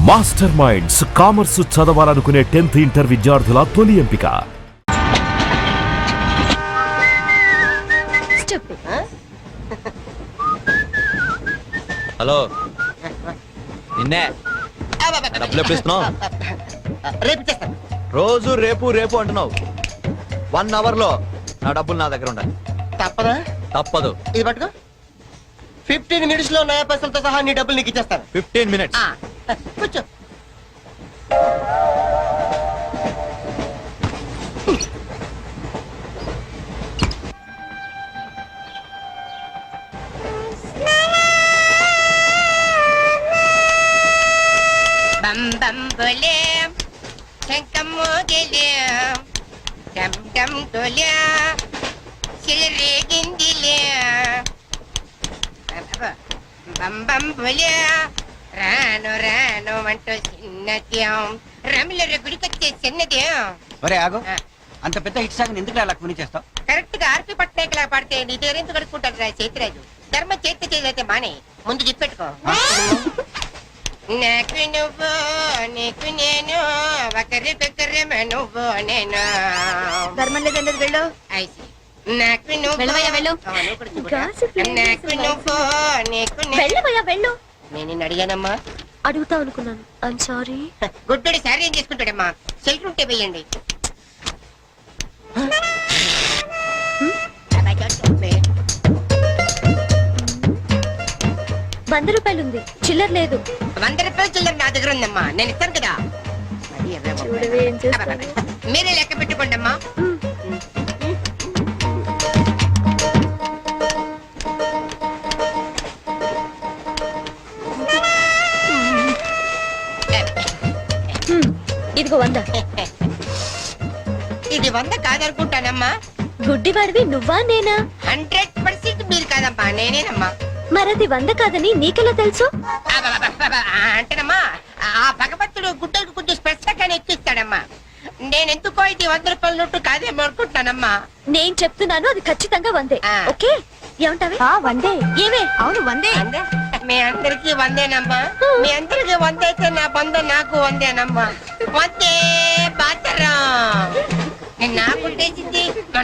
Master minds commerce చదవాలనుకునే 10th inter విద్యార్థుల తొలి ఎంపిక. హలో నిన్నే డబ్బులు ఎప్పుడు ఇస్తున్నావు? రేపు ఇచ్చేస్తాను. రోజు రేపు రేపు అంటున్నావు. 1 hour లో నా డబ్బులు నా దగ్గర ఉండాలి. తప్పదా? తప్పదు. ఇది పట్టుకో. 15 minutes లో నయా పైసలతో సహా నీ డబ్బులు నీకు ఇచ్చేస్తాను. 15 minutes. కూర్చో. బం బం బోలే శంఖం మోగిలే డమ్ డమ్ డోలే సిరిగిందిలే బం బం బోలే రాను రాను అంటూ చిన్నద్యం రమిల గుడికొచ్చే చిన్నద్యం. ఒరే ఆగు, అంత పెద్ద హిట్ సాంగ్ ఎందుకు అలా కొని చేస్తావు? కరెక్ట్ గా ఆర్పి పట్నాయక్ లా పాడితే నీ పేరెందుకు కడుక్కుంటాడు రా చేతిరాజు. ధర్మ చేతి చేదైతే మానే ముందు చెప్పెట్టుకో. నాకు నువ్వు నీకు నేను ఒకరికొకరు నువ్వు నేను. ధర్మం లేదండి, వెళ్ళు. ఐసి నాకు నువ్వు వెళ్ళవయ్యా, వెళ్ళు. నాకు నువ్వు నీకు వెళ్ళవయ్యా, వెళ్ళు. నేను నిన్ను అడిగానమ్మా. అడుగుతా అనుకున్నాను. I'm sorry. గుడ్డోడి సారీ ఏం చేసుకుంటాడమ్మా? సెల్ఫ్ ఉంటే వేయండి. ₹100 ఉంది, చిల్లర లేదు. ₹100 చిల్లర నా దగ్గర ఉందమ్మా, నేను ఇస్తాను కదా. చూడవే ఏం చేస్తాను. మీరే లెక్క పెట్టుకోండి అమ్మా. ఇదిగో 100. ఇది 100 కాదనుకుంటానమ్మా. గుడ్డివాడివి నువ్వా నేనా? 100% మీరు కాదమ్మా, నేనేనమ్మా. మరది 100 కాదని నీకెలా తెలుసు? అంటేనమ్మా, ఆ భగవంతుడు గుడ్డలకు కొంచెం స్పెషల్గానే ఎక్కిస్తాడమ్మా. నేనెందుకో ఇది ₹100 నోటు కాదేమో అనుకుంటానమ్మా. నేను చెప్తున్నాను, అది ఖచ్చితంగా 100. ఆ. ఓకే, ఏమంటావే? 100 ఏమే? అవును 100. మీ అందరికి 100నమ్మా. మీ అందరికి 100 అయితే నా బంధ నాకు 100నమ్మా. 100 బాతరం. నా కుట్టేసింది,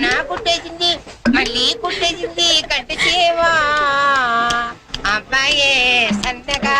నా కుట్టేసింది, మళ్ళీ కుట్టేసింది కట్టి చేవా. అబ్బాయే సంతగా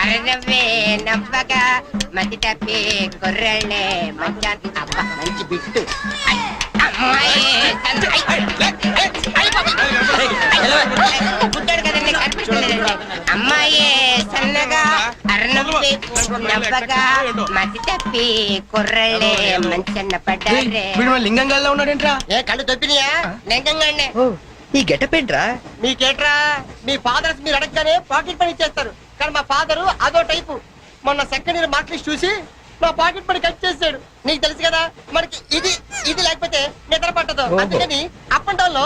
అరనవ్వే నవ్వగా మతి తప్పి కుర్రళ్ళే మంచానికి అబ్బా మంచి బిట్టు. అమ్మాయి పుట్టాడు కదండి, కనిపించలేదండి. అమ్మాయే సన్నగా అరనవ్వే నవ్వగా మతి తప్పి కుర్రళ్ళే మంచన్న పడ్డారే. లింగంగా ఉన్నాడేంట్రా? ఏ కళ్ళు తప్పినాయా? లింగంగానే. ఈ గెటప్ ఏంట్రా? మీకేట్రా? మీ ఫాదర్స్ మీరు అడగగానే పాకెట్ పని ఇచ్చేస్తారు, కానీ మా ఫాదరు అదో టైపు. మొన్న సెకండ్ ఇయర్ మార్క్ లిస్ట్ చూసి నా పాకెట్ పని కట్ చేసాడు. నీకు తెలుసు కదా, మనకి ఇది ఇది లేకపోతే నిద్ర పట్టదు. అందుకని అప్ అండ్ డౌన్ లో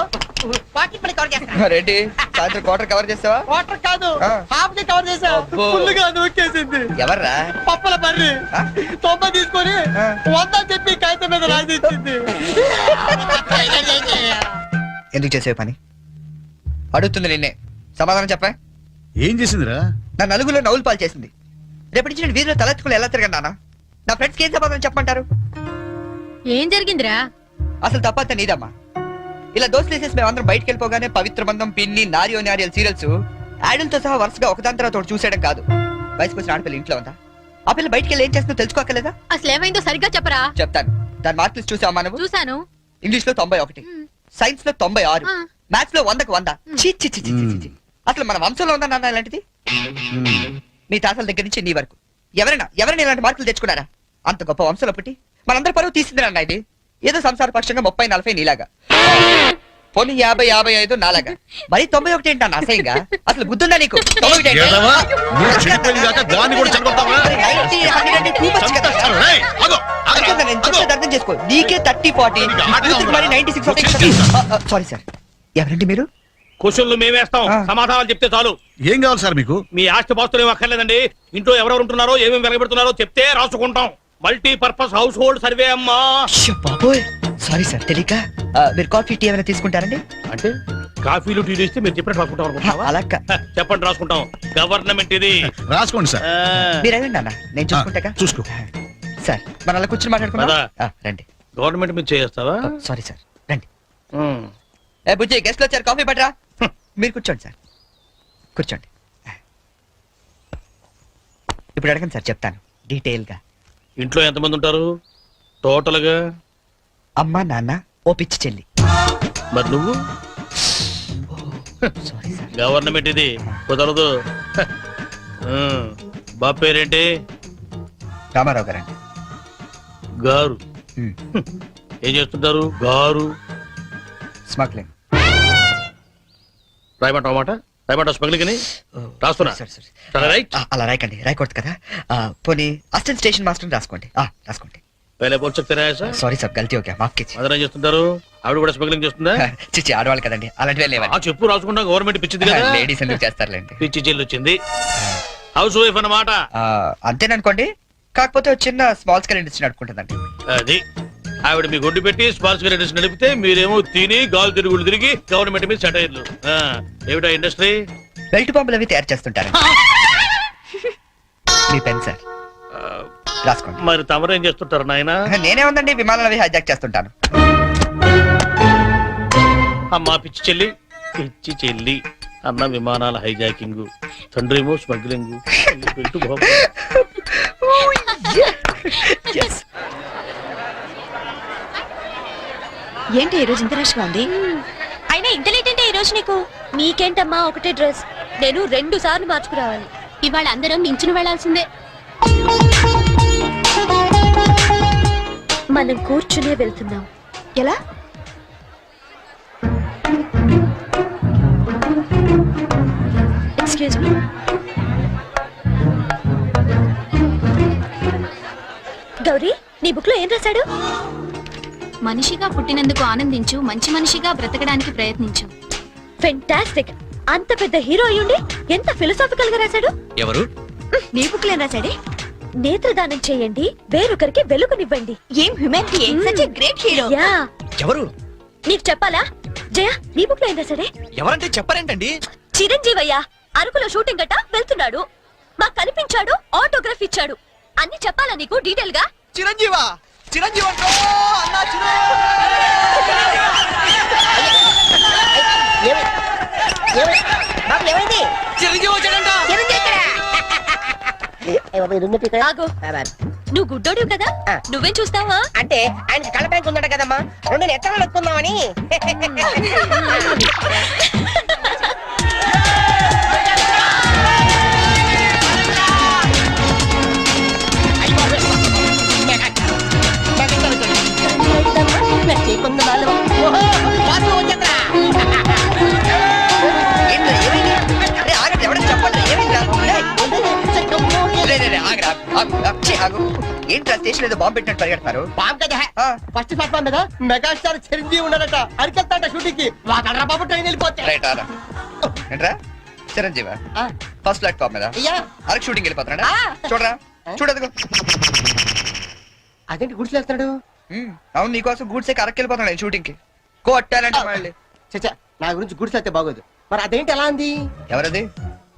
పాకెట్ పని కవర్ చేస్తా. రెడ్డి సాయంత్రం క్వార్టర్ కవర్ చేస్తావా? వాటర్ కాదు, హాఫ్ ది కవర్ చేసా. ఫుల్ గా నూకేసింది. ఎవర్రా? పప్పుల బర్రి 90 తీసుకొని 100 చెప్పి కాగితం మీద రాసి ఇచ్చింది. ఎందుకు చేసే పని? అడుగుతుంది నిన్నే, సమాధానం చెప్పా. ఏం చేసిందిరా? నా నలుగులో నవ్వులు పాలు చేసింది. రేపటి నుంచి నేను వీధిలో తలెత్తుకుని ఎలా తిరగండి నాన్న? నా ఫ్రెండ్స్ కి ఏం సమాధానం చెప్పమంటారు? ఏం జరిగిందిరా? అసలు తప్పంతా నీదమ్మా. ఇలా దోస్తులు వేసేసి మేమందరం బయటకు వెళ్ళిపోగానే పవిత్ర బంధం, పిన్ని, నారియో నారియల్ సీరియల్స్ యాడల్తో సహా వరుసగా ఒకదాని తర్వాత ఒకటి చూసేయడం కాదు. వయసుకు వచ్చిన ఆడపిల్ల ఇంట్లో ఉందా? ఆ పిల్ల బయటకు వెళ్ళి ఏం చేస్తుందో తెలుసుకోకలేదా? అసలు ఏమైందో సరిగ్గా చెప్పరా. చెప్తాను. దాని మార్క్ లిస్ట్ చూసావా నువ్వు? చూసాను. ఇంగ్లీష్ లో 91, సైన్స్ లో 96, మ్యాథ్స్ లో 100కు 100. ఛీ, ఛీ, ఛీ, ఛీ, ఛీ, ఛీ. అసలు మన వంశంలో ఉందా నాన్న ఇలాంటిది? మీ తాతల దగ్గర నుంచి నీ వరకు ఎవరైనా ఇలాంటి మార్కులు తెచ్చుకున్నారా? అంత గొప్ప వంశంలో పుట్టి మనందరి పరువు తీసింది నాన్న ఇది. ఏదో సంసార పక్షంగా 30-40 నీలాగా, పోనీ 50-55 నాలాగా, మరి 91 ఏంటి అన్న అసహ్యంగా? అసలు బుద్ధుందా నీకు? 91 ఏంటి? నేను చెప్పేది అర్థం చేసుకో. నీకే 30-40, మరి 96. సారీ సార్, ఎవరండి మీరు? క్వశ్చన్లు మేమేస్తాం, సమాధానాలు చెప్తే చాలు. ఏం కావాలి సార్ మీకు? మీ ఆస్తి పాస్తులు ఏం అక్కర్లేదండి. ఇంట్లో ఎవరెవరు ఉంటున్నారో, ఏమేమి వెలగబెడుతున్నారో చెప్తే రాసుకుంటాం. Multi purpose house hold survey అమ్మా. బాబోయ్, సారీ సార్ తెలియక. మీరు కాఫీ టీ ఏమైనా తీసుకుంటారండి? అంటే కాఫీలు టీలు ఇస్తే మీరు చెప్పినట్టు రాసుకుంటాం అనుకుంటున్నావా? అలా చెప్పండి రాసుకుంటాం. గవర్నమెంట్ ఇది. రాసుకోండి సార్. ఆ, మీరు అడగండి అన్న, నేను చూసుకుంటాగా. చూసుకో. సార్ మన అలా కూర్చొని మాట్లాడుకుందాం. పదా. రండి. గవర్నమెంట్ మీద చేస్తావా? సారీ సార్, రండి. ఏ బుజ్జి, గెస్ట్లు వచ్చారు, కాఫీ పట్టరా. మీరు కూర్చోండి సార్, కూర్చోండి. ఇప్పుడు అడగండి సార్, చెప్తాను డీటెయిల్ గా. ఇంట్లో ఎంతమంది ఉంటారు టోటల్ గా? అమ్మ, నాన్న, ఓ పిచ్చి చెల్లి. మరి నువ్వు? Sorry sir. గవర్నమెంట్ ఇది, కుదరదు. బాబు పేరేంటి? రామారావు గారండి. గారు. ఏం చేస్తుంటారు గారు? స్మగ్లింగ్. రాయమంటావు మాట? రాయమంటావు స్మగ్లింగ్ అని రాస్తున్నా. సరే రైట్. అలా రాయకండి, రాయకూడదు కదా. పోనీ అసిస్టెంట్ స్టేషన్ మాస్టర్ రాసుకోండి. రాసుకోండి. పहले बोल सकते रहे ऐसा? సారీ సార్, గల్తీ ఓకే, మాఫ్ कीजिए. మదర్ ఏం చేస్తుంటారు? ఆవిడ కూడా స్మగ్లింగ్ చేస్తుందా? చిచ్చి, ఆడవాళ్ళు కదండి, అలాంటివి లేవండి. చెప్పు రాసుకుంటా. గవర్నమెంట్ పిచ్చింది కదా. లేడీస్ ఎందుకు చేస్తారులేండి. పిచ్చి చెల్లి వచ్చింది. హౌస్ వైఫ్ అన్నమాట. అంతేననుకోండి, కాకపోతే ఒక చిన్న స్మాల్ స్కేల్ ఇండస్ట్రీ నడుపుకుంటుందండి. అది ఆవిడ మీ గొడ్డు పెట్టి స్పాన్స్ ఇండస్ట్రీ నడిపితే మీరేమో తిని గాలు తిరుగుడు తిరిగి గవర్నమెంట్ మీద సెటైర్లు. ఏమిటా ఇండస్ట్రీ? బెల్ట్ బాంబులు అవి తయారు చేస్తుంటారు. మీ పెన్ సార్, రాసుకోండి. మరి తమరు ఏం చేస్తుంటారు నాయన? నేనే ఉందండి, విమానాలు అవి హైజాక్ చేస్తుంటాను. అమ్మా పిచ్చి చెల్లి. పిచ్చి చెల్లి అన్న విమానాల హైజాకింగ్, తండ్రి ఏమో స్మగ్లింగ్. ఏంటి ఈ రోజు ఇంత రష్ గా ఉంది? అయినా ఇంత లేట్ అంటే ఈ రోజు నీకు? నీకేంటమ్మా ఒకటే డ్రెస్, నేను 2 సార్లు మార్చుకురావాలి. ఇవాళ అందరం నించుని వెళ్లాల్సిందే. మనం కూర్చునే వెళ్తున్నాం. ఎలా? Excuse me. గౌరీ, నీ బుక్ లో ఏం రాశాడు? మనిషిగా పుట్టినందుకు ఆనందించు, మంచి మనిషిగా బ్రతకడానికి ప్రయత్నించు. ఫెంటాస్టిక్. అంత పెద్ద హీరో అయ్యుండి ఎంత ఫిలసాఫికల్ గా రాశాడు. ఎవరు? నీ బుక్ లో ఏం రాశాడే? నేత్రదానం చేయండి, వేరొకరికి వెలుగునివ్వండి. ఏం humanity, such a great hero. Yeah. ఎవరు? నీకు చెప్పాలా? జయ, నీ బుక్ లో ఏం రాశాడే? ఎవరంటే చెప్పరేంటండి? చిరంజీవయ్య అరకులో షూటింగ్ గట్ట వెళ్తున్నాడు, మాకు కనిపించాడు, ఆటోగ్రాఫ్ ఇచ్చాడు. అన్ని చెప్పాలా నీకు డీటెయిల్ గా? చిరంజీవా? చిరంజీవి అంటో అన్నా చిరంజీవి వచ్చాడంట. ఆగు. నువ్వు గుడ్డోడివి కదా, నువ్వేం చూస్తావా? అంటే ఆయన కళ్ళ బ్యాంక్ ఉందట కదమ్మా, 2 నెత్తలు నొక్కుందామని. ఏంట్రా స్టేషన్ ఏదో బాంబు పెట్టినట్టు పరిగెడతారు? బాబు కదా ఫస్ట్ ప్లాట్ఫామ్ మీద మెగాస్టార్ చిరంజీవి ఉన్నాడట, అడికెళ్తాడ షూటింగ్ కి. వాడరా బాబు ట్రైన్ వెళ్ళిపోతే. రైట్ ఆరా. ఏంట్రా చిరంజీవా ఫస్ట్ ప్లాట్ఫామ్ మీద అరకు షూటింగ్ వెళ్ళిపోతున్నాడా? చూడరా, చూడదుగో. అదేంటి గుడిసెళ్తాడు? అవును, నీకోసం గూడ్సే అరకు వెళ్ళిపోతున్నాడు షూటింగ్ కి. కొట్టాలంటే మళ్ళీ. చచ్చా, నా గురించి గుడిసెళ్తే బాగోదు. మరి అదేంటి ఎలా అంది? ఎవరది?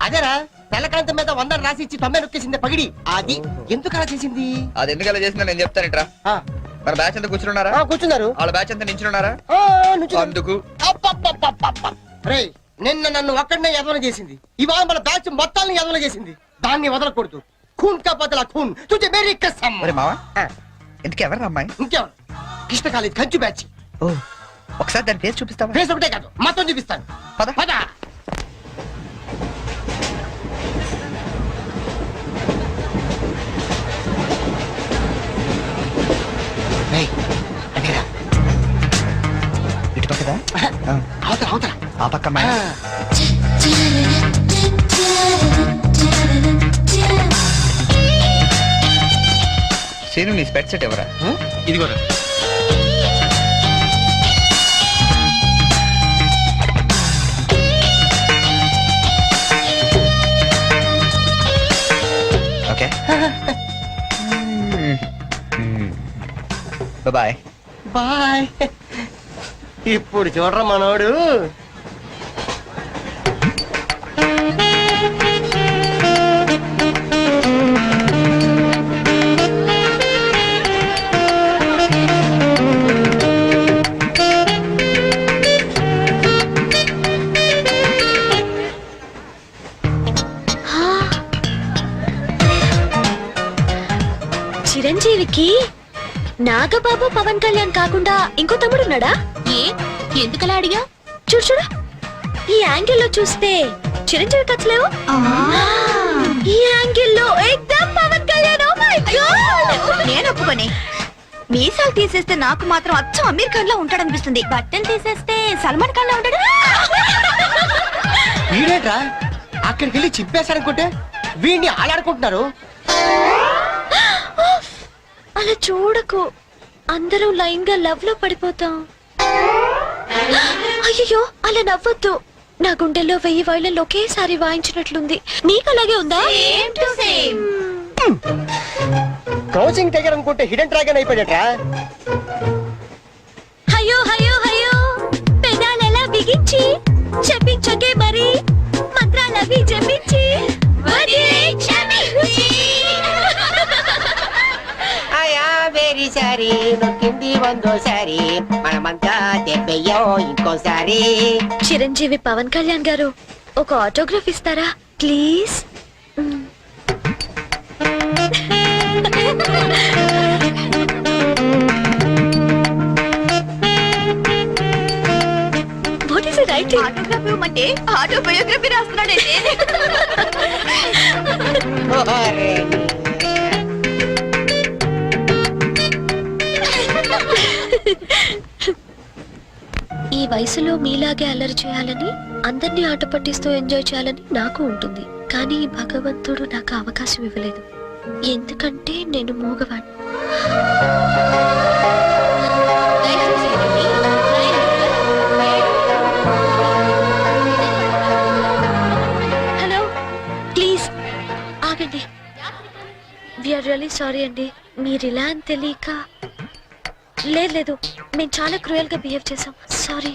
అదేరా, తెల్లకాంతం మీద 100 రాసి ఇచ్చి 90 నొక్కేసింది పగిడి. అది ఎందుకు అలా చేసింది? అది ఎందుకు అలా చేసిందో నేను చెప్తానంట్రా. మన బ్యాచ్ అంతా కూర్చున్నారా? కూర్చున్నారు. వాళ్ళ బ్యాచ్ అంతా నించున్నారా? అందుకు. రేయ్, నిన్న నన్ను ఒక్కడనే యదవన చేసింది, ఇవాళ మన బ్యాచ్ మొత్తాన్ని యదవన చేసింది. దాన్ని వదలకూడదు. ఖూన్ కా బదలా ఖూన్, తుజే మేరీ కసమ్. మరి మావా, ఎందుకు ఎవరు అమ్మాయి? ఇంకెవరు? కృష్ణ కాలేజ్ కంచు బ్యాచ్. ఓ, ఒకసారి దాని పేరు చూపిస్తావా? ఫేస్ ఒకటే కాదు, మొత్తం చూపిస్తాను. పద పద. ఇటు పక్కదా? అవతల అవతల ఆ పక్క అమ్మాయి. సీను, నీ స్పెట్ సెట్ ఎవరా? ఇదిగోరా. Okay, bye. బాయ్. ఇప్పుడు చూడరా మనోడు చిరంజీవికి నాగబాబు పవన్ కళ్యాణ్ కాకుండా ఇంకో తమ్ముడున్నాడా? ఏ ఎందుకలా అడిగా? చూడు చూడు, ఈ యాంగిల్ లో చూస్తే చిరంజీవి కచ్చలేవు, ఈ యాంగిల్ లో ఏకదం Pawan Kalyan. Oh my God! నేను ఒప్పుకొని మీసాలు తీసేస్తే నాకు మాత్రం అచ్చం అమీర్ ఖాన్ లా ఉంటాడనిపిస్తుంది. బట్టలు తీసేస్తే సల్మాన్ ఖాన్ లా ఉంటాడు. వీడేట్రా అక్కడికి వెళ్ళి చింపేశారనుకుంటే వీడిని ఆలాడుకుంటున్నారు. అలా చూడకు, అందరూ లైన్ గా లవ్ లో పడిపోతాం. అయ్యో అలా నవ్వొద్దు, నా గుండెల్లో 1000 వైళ్ళలో ఒకేసారి వాయించినట్లుంది. నీకు అలాగే ఉందా? క్రౌచింగ్ టైగర్ అనుకుంటే హిడెన్ డ్రాగన్ అయిపోయాడట్రా. అయ్యో అయ్యో అయ్యో, పెదాలెలా బిగించి చెప్పించకే మరి, మంత్రాలవి చెప్పించి ఆయా వెరీ సారీ నొక్కింది వందోసారి మనమంతా దెబ్బయ్యో ఇంకోసారి. చిరంజీవి పవన్ కళ్యాణ్ గారు ఒక ఆటోగ్రాఫ్ ఇస్తారా please? What is it writing? ఆటోగ్రాఫీ ఇవ్వమంటే ఆటోబయోగ్రఫీ రాస్తున్నాడంటే. ఈ వయసులో మీలాగే అల్లరి చేయాలని, అందరినీ ఆట పట్టిస్తూ ఎంజాయ్ చేయాలని నాకు ఉంటుంది. కానీ భగవంతుడు నాకు అవకాశం ఇవ్వలేదు, ఎందుకంటే నేను మూగవాణ్ణి. హలో ప్లీజ్ ఆగండి. వీఆర్ రియల్లీ సారీ అండి, మీరు ఇలా అని తెలియక. లేదు మేము చాలా క్రూయల్ గా బిహేవ్ చేసాం, సారీ.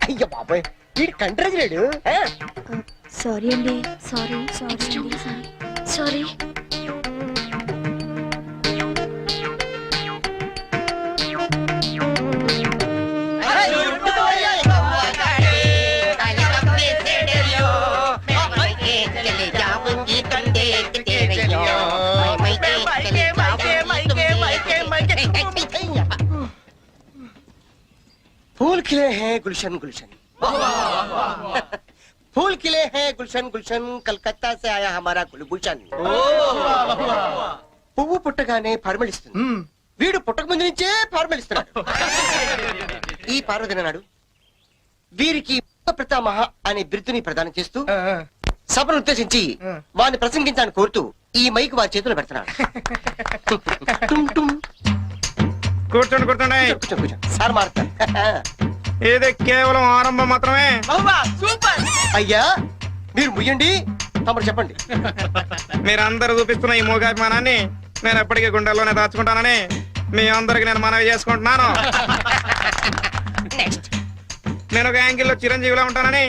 అయ్యో బాబాయ్ వీడు కంట్రోల్ లేడు. సారీ అండి, సారీ సారీ. फूल खिले हैं गुलशन गुलशन, फूल खिले हैं गुलशन गुलशन, कलकत्ता से आया हमारा कुलभूषण. పువ్వు పుట్టగానే పరిమళిస్తుంది, వీడు పుట్టక ముందు నుంచే పరిమళిస్తున్నాడు. ఈ పార్వదిన నాడు వీరికి ప్రతామహ అనే బిరుదుని ప్రదానం చేస్తూ సభను ఉద్దేశించి వారిని ప్రసంగించాలని కోరుతూ ఈ మైక్ వారి చేతులు పెడుతున్నాడు. కూర్చోండి కూర్చోండి. కూర్చో సార్ మారుతా. ఇది కేవలం ఆరంభం మాత్రమే. అయ్యా మీరు ముయ్యండి, తమరు చెప్పండి. మీరందరూ చూపిస్తున్న ఈ మూగాభిమానాన్ని నేను ఎప్పటికీ గుండెల్లోనే దాచుకుంటానని మీ అందరికి నేను మనవి చేసుకుంటున్నాను. నేను ఒక యాంగిల్లో చిరంజీవిలా ఉంటానని,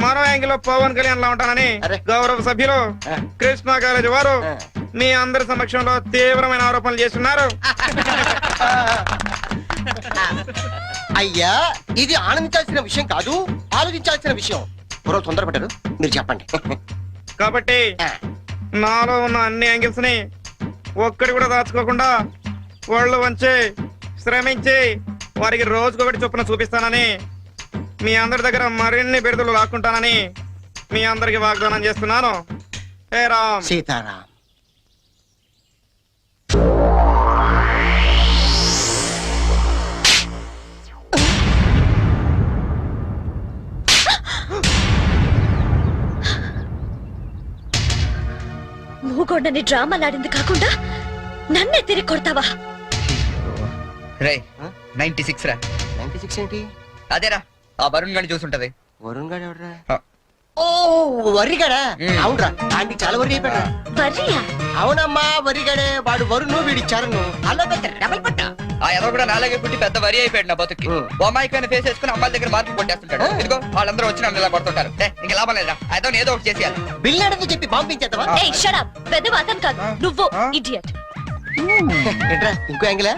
మరో యాంగిల్లో పవన్ కళ్యాణ్ లా ఉంటానని గౌరవ సభ్యులు కృష్ణా కాలేజీ వారు మీ అందరి సమక్షంలో తీవ్రమైన ఆరోపణలు చేస్తున్నారు. అయ్యా ఇది ఆనందించాల్సిన విషయం కాదు, ఆలోచించాల్సిన విషయం. మరో తొందరపడ్డారు, మీరు చెప్పండి. కాబట్టి నాలో ఉన్న అన్ని యాంగిల్స్ ని ఒక్కడి కూడా దాచుకోకుండా ఒళ్ళు వంచి శ్రమించి వారికి రోజుకొకటి చొప్పున చూపిస్తానని, మీ అందరి దగ్గర మరిన్ని బిరుదులు లాక్కుంటానని మీ అందరికి వాగ్దానం చేస్తున్నాను. హే రామ్ సీతారాం. మూగొండని డ్రామాలాడింది కాకుండా నన్నే తిరిగి కొడతావా? రే 96 రా. 96 ఏంటి? అదేరా ఆ వరుణ్ గాని చూసుంటది. వరుణ్ గారు ఎవడరా? ఓ వరిగాడా? అవునరా, ఆంటీ చాలా వరి అయిపోయాడు. వర్రియా? అవునమ్మా వరిగాడే, వాడు వరుణ్ వీడి చరణ్ అలా పెద్ద డబల్ పట్ట. ఆ ఎదో కూడా నాలాగే పుట్టి పెద్ద వరి అయిపోయాడు నా బతుకి. బొమ్మాయికైనా ఫేస్ వేసుకుని అమ్మాయిల దగ్గర మార్పులు కొట్టేస్తుంటాడు. ఇదిగో వాళ్ళందరూ వచ్చి నన్ను ఇలా కొడుతుంటారు. ఇంకా లాభం లేదా, అయితే ఏదో ఒకటి చేసేయాలి. బిల్ అడగ చెప్పి పంపించేద్దామా? ఏయ్ షట్ అప్, పెద్ద అతను కాదు నువ్వు, ఇడియట్. ఏంట్రా ఇంకో యాంగిలా?